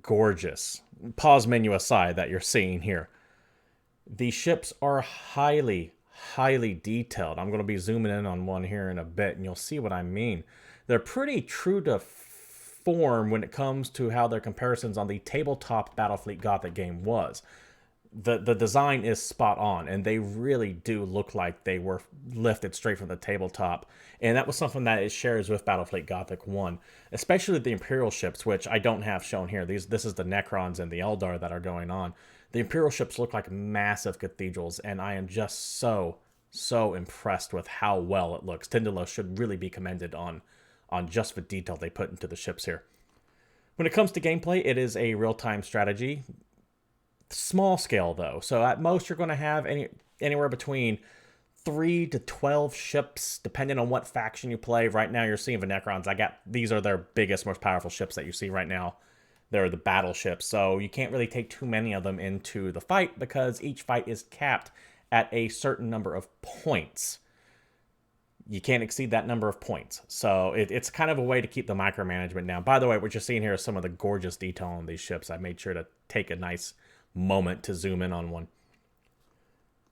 gorgeous. Pause menu aside that you're seeing here. The ships are highly, highly detailed. I'm going to be zooming in on one here in a bit, and you'll see what I mean. They're pretty true to form when it comes to how their comparisons on the tabletop Battlefleet Gothic game was. The design is spot on, and they really do look like they were lifted straight from the tabletop. And that was something that it shares with Battlefleet Gothic 1, especially the Imperial ships, which I don't have shown here. This is the Necrons and the Eldar that are going on. The Imperial ships look like massive cathedrals, and I am just so impressed with how well it looks. Tindalos should really be commended on just the detail they put into the ships here. When it comes to gameplay, it is a real-time strategy. Small scale, though. So at most, you're going to have anywhere between 3 to 12 ships, depending on what faction you play. Right now, you're seeing the Necrons. These are their biggest, most powerful ships that you see right now. They're the battleships, so you can't really take too many of them into the fight because each fight is capped at a certain number of points. You can't exceed that number of points. So it's kind of a way to keep the micromanagement down. By the way, what you're seeing here is some of the gorgeous detail on these ships. I made sure to take a nice moment to zoom in on one.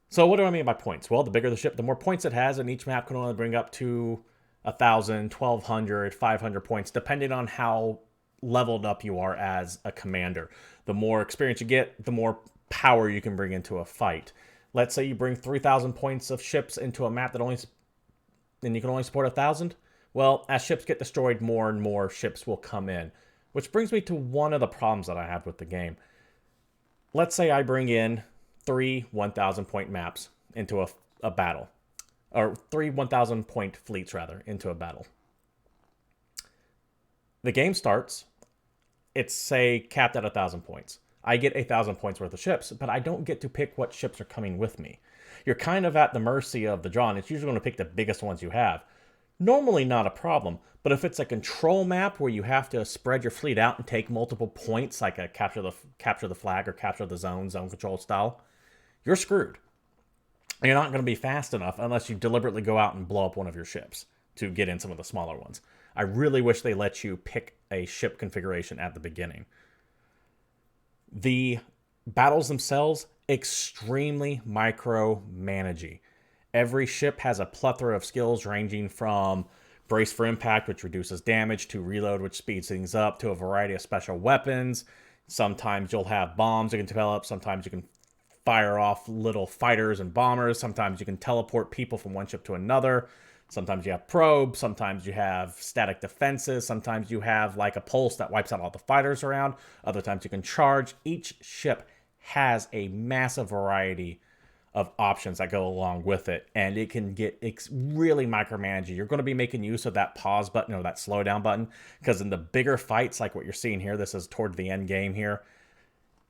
So what do I mean by points? Well, the bigger the ship, the more points it has, and each map can only bring up to 1,000, 1,200, 500 points, depending on how leveled up you are as a commander. The more experience you get, the more power you can bring into a fight. Let's say you bring 3,000 points of ships into a map that you can only support 1,000. Well, as ships get destroyed, more and more ships will come in. Which brings me to one of the problems that I have with the game. Let's say I bring in 3 1,000 point maps into a battle. Or 3 1,000 point fleets, rather, into a battle. The game starts. It's, say, capped at 1,000 points. I get 1,000 points worth of ships, but I don't get to pick what ships are coming with me. You're kind of at the mercy of the draw, and it's usually going to pick the biggest ones you have. Normally not a problem, but if it's a control map where you have to spread your fleet out and take multiple points, like a capture the flag or capture the zone control style, you're screwed. You're not going to be fast enough unless you deliberately go out and blow up one of your ships to get in some of the smaller ones. I really wish they let you pick a ship configuration at the beginning. The battles themselves, extremely micromanagey. Every ship has a plethora of skills ranging from brace for impact, which reduces damage, to reload, which speeds things up, to a variety of special weapons. Sometimes you'll have bombs you can develop. Sometimes you can fire off little fighters and bombers. Sometimes you can teleport people from one ship to another. Sometimes you have probes. Sometimes you have static defenses. Sometimes you have like a pulse that wipes out all the fighters around. Other times you can charge. Each ship has a massive variety of options that go along with it, and it can get really micromanaging. You're going to be making use of that pause button or that slow down button, because in the bigger fights, like what you're seeing here, this is toward the end game here,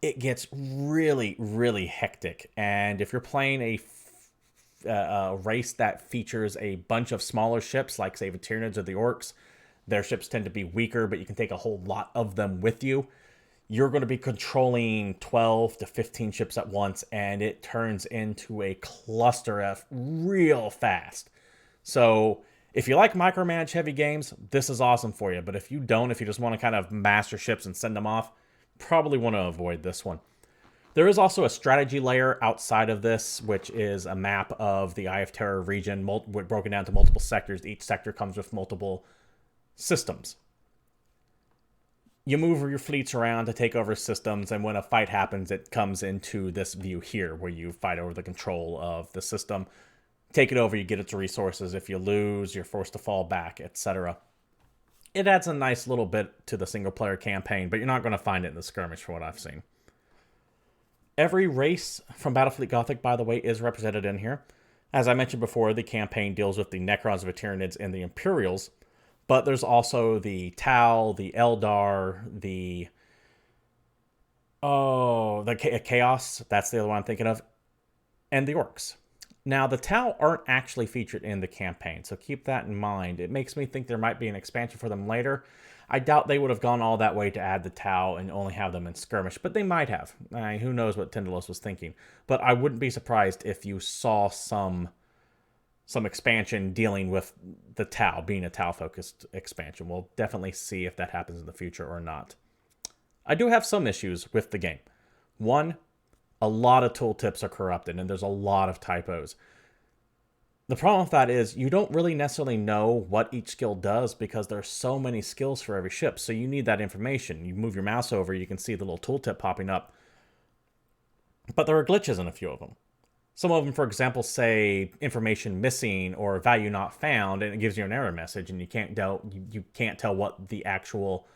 it gets really, really hectic. And if you're playing a race that features a bunch of smaller ships, like say the Tyranids or the Orcs, their ships tend to be weaker, but you can take a whole lot of them with you. You're going to be controlling 12 to 15 ships at once, and it turns into a cluster F real fast. So if you like micromanage heavy games, this is awesome for you. But if you don't, if you just want to kind of master ships and send them off, probably want to avoid this one. There is also a strategy layer outside of this, which is a map of the Eye of Terror region, broken down to multiple sectors. Each sector comes with multiple systems. You move your fleets around to take over systems, and when a fight happens, it comes into this view here, where you fight over the control of the system. Take it over, you get its resources. If you lose, you're forced to fall back, etc. It adds a nice little bit to the single-player campaign, but you're not going to find it in the skirmish from what I've seen. Every race from Battlefleet Gothic, by the way, is represented in here. As I mentioned before, the campaign deals with the Necrons, the Tyranids, and the Imperials. But there's also the Tau, the Eldar, the Chaos, that's the other one I'm thinking of, and the Orcs. Now, the Tau aren't actually featured in the campaign, so keep that in mind. It makes me think there might be an expansion for them later. I doubt they would have gone all that way to add the Tau and only have them in skirmish, but they might have. Who knows what Tindalos was thinking. But I wouldn't be surprised if you saw some expansion dealing with the Tau, being a Tau-focused expansion. We'll definitely see if that happens in the future or not. I do have some issues with the game. One, a lot of tooltips are corrupted, and there's a lot of typos. The problem with that is you don't really necessarily know what each skill does because there's so many skills for every ship. So you need that information. You move your mouse over, you can see the little tooltip popping up. But there are glitches in a few of them. Some of them, for example, say information missing or value not found, and it gives you an error message, and you can't tell what the actual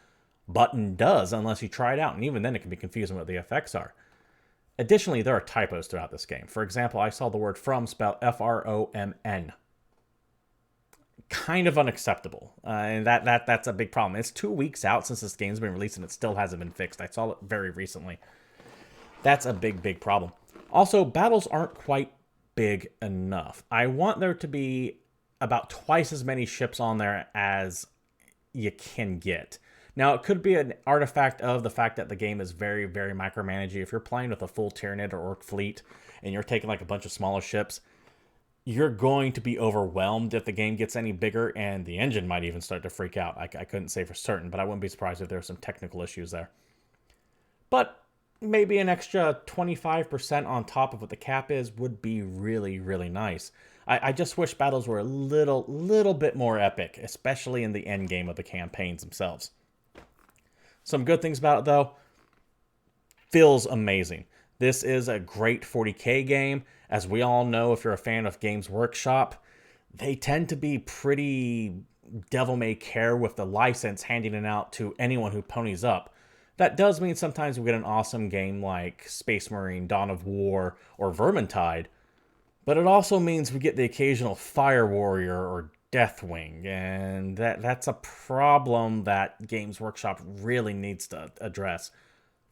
button does unless you try it out. And even then, it can be confusing what the effects are. Additionally, there are typos throughout this game. For example, I saw the word from spelled F-R-O-M-N. Kind of unacceptable. And that's a big problem. It's 2 weeks out since this game's been released and it still hasn't been fixed. I saw it very recently. That's a big, big problem. Also, battles aren't quite big enough. I want there to be about twice as many ships on there as you can get. Now, it could be an artifact of the fact that the game is very, very micromanagey. If you're playing with a full Tyranid or Orc fleet and you're taking like a bunch of smaller ships, you're going to be overwhelmed if the game gets any bigger, and the engine might even start to freak out. I couldn't say for certain, but I wouldn't be surprised if there were some technical issues there. But maybe an extra 25% on top of what the cap is would be really, really nice. I just wish battles were a little bit more epic, especially in the end game of the campaigns themselves. Some good things about it, though. Feels amazing. This is a great 40K game. As we all know, if you're a fan of Games Workshop, they tend to be pretty devil-may-care with the license, handing it out to anyone who ponies up. That does mean sometimes we get an awesome game like Space Marine, Dawn of War, or Vermintide, but it also means we get the occasional Fire Warrior or Deathwing, and that's a problem that Games Workshop really needs to address.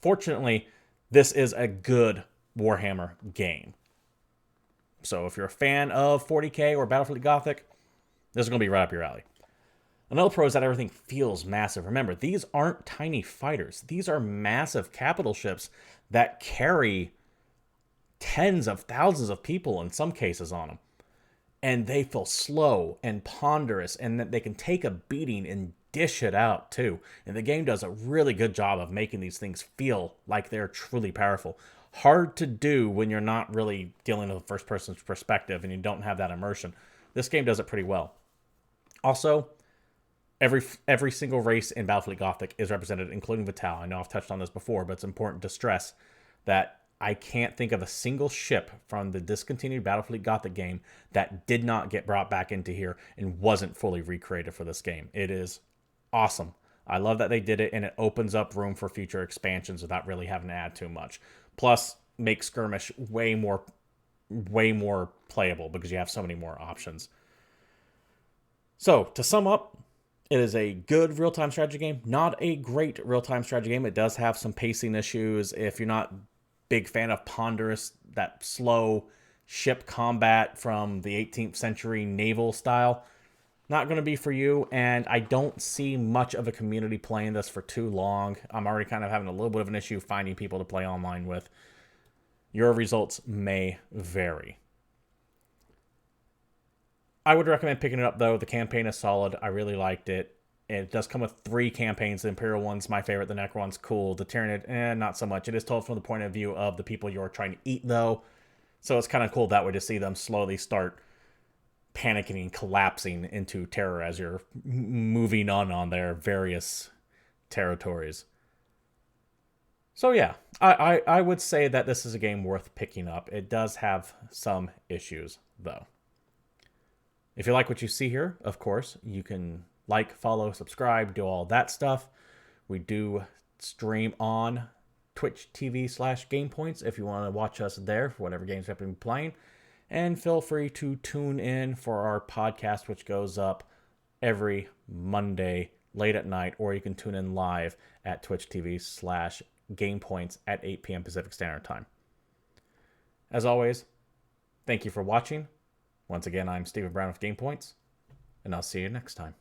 Fortunately, this is a good Warhammer game. So if you're a fan of 40K or Battlefleet Gothic, this is going to be right up your alley. Another pro is that everything feels massive. Remember, these aren't tiny fighters. These are massive capital ships that carry tens of thousands of people in some cases on them. And they feel slow and ponderous, and that they can take a beating and dish it out too. And the game does a really good job of making these things feel like they're truly powerful. Hard to do when you're not really dealing with a first person's perspective and you don't have that immersion. This game does it pretty well. Also, every single race in Battlefleet Gothic is represented, including Vital. I know I've touched on this before, but it's important to stress that I can't think of a single ship from the discontinued Battlefleet Gothic game that did not get brought back into here and wasn't fully recreated for this game. It is awesome. I love that they did it, and it opens up room for future expansions without really having to add too much. Plus, makes Skirmish way more playable because you have so many more options. So, to sum up, it is a good real-time strategy game, not a great real-time strategy game. It does have some pacing issues. If you're not big fan of ponderous, that slow ship combat from the 18th century naval style, not going to be for you. And I don't see much of a community playing this for too long. I'm already kind of having a little bit of an issue finding people to play online with. Your results may vary. I would recommend picking it up, though. The campaign is solid. I really liked it. It does come with 3 campaigns. The Imperial one's my favorite. The Necron one's cool. The Tyranid, not so much. It is told from the point of view of the people you're trying to eat, though. So it's kind of cool that way to see them slowly start panicking and collapsing into terror as you're moving on their various territories. So yeah, I would say that this is a game worth picking up. It does have some issues, though. If you like what you see here, of course, you can like, follow, subscribe, do all that stuff. We do stream on Twitch TV/GamePoints if you want to watch us there for whatever games we've been playing. And feel free to tune in for our podcast, which goes up every Monday late at night, or you can tune in live at Twitch TV/GamePoints at 8 p.m. Pacific Standard Time. As always, thank you for watching. Once again, I'm Stephen Brown with GamePoints, and I'll see you next time.